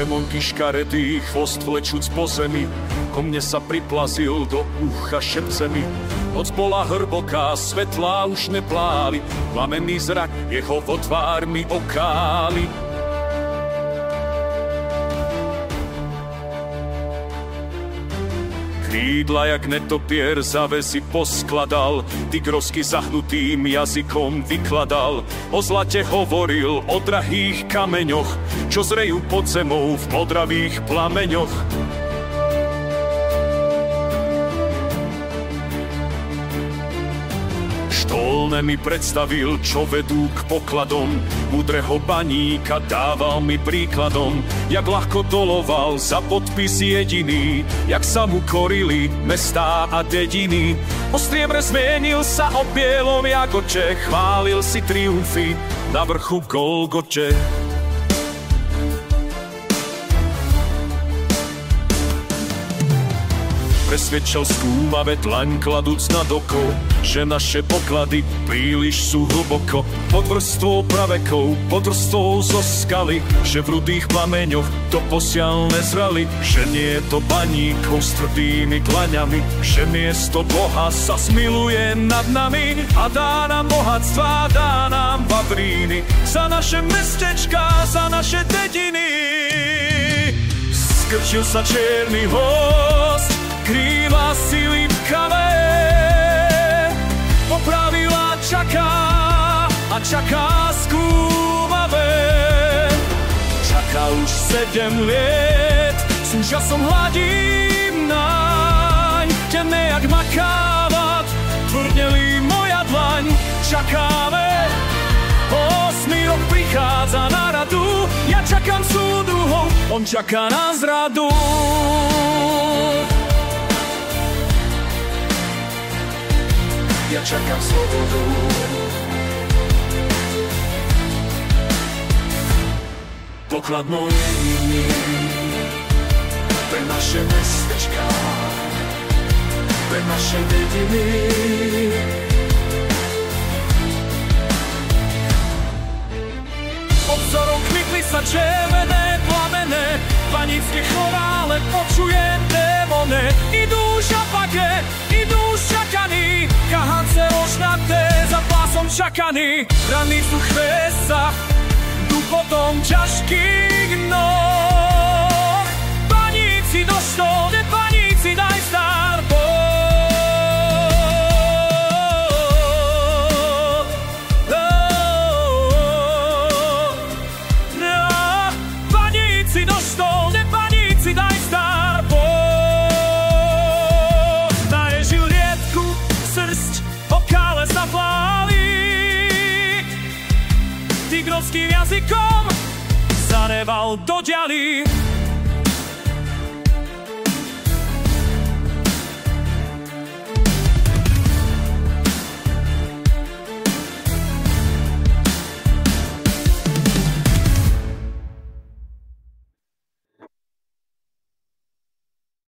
Démonky škaredý, chvost vlečúc po zemi, ko mne sa priplazil do ucha šepcemi. Noc bola hlboká, svetlá už nepláli, plamenný zrak jeho vo tvár mi okáli. Krídla jak netopier zavesy poskladal, tygrovsky zahnutým jazykom vykladal. O zlate hovoril, o drahých kameňoch, čo zrejú pod zemou v modravých plameňoch. Štolne mi predstavil, čo vedú k pokladom, múdreho baníka dával mi príkladom, jak ľahko doloval za podpis jediný, jak sa mu korili mestá a dediny. O striebre zmienil sa o bielom jagoče, chválil si triumfy na vrchu Golgoče. Presvedčal skúmavé dlaň kladúc nad oko, že naše poklady príliš sú hlboko. Pod vrstvou pravekov, pod vrstvou zo skaly, že v rudých plameňoch doposiaľ nezrali. Že nie je to baníkov s tvrdými dlaňami, že miesto Boha sa smiluje nad nami a dá nám bohatstva, dá nám vavríny za naše mestečka, za naše dediny. Skrčil sa čierny host, krýva si lípkavé, popravila a čaká skúmavé. Čaká už 7 liet, s úžasom hladím naň, ťa nejak makávať, tvrdnelí moja dlaň. Čakáme, 8. rok prichádza na radu, ja čakám súdruhov, on čaká na zradu. Ja čakám slobodu. Poklad môj jediný pre naše mestečka, pre naše dediny. Obzorom klikli sa červené plamene, panické chorále počujem démone. Idú šapake, idú šakaní, kahance rožnaté za pásom čakaní. Rany sú chvésa, duchotom ťažkých noh. Paníci do štolne, paníci daj star paníci do štolne, paníci daj star naježil riedku, srst okále zapláli, tygrovským jazykom zareval do ďaly.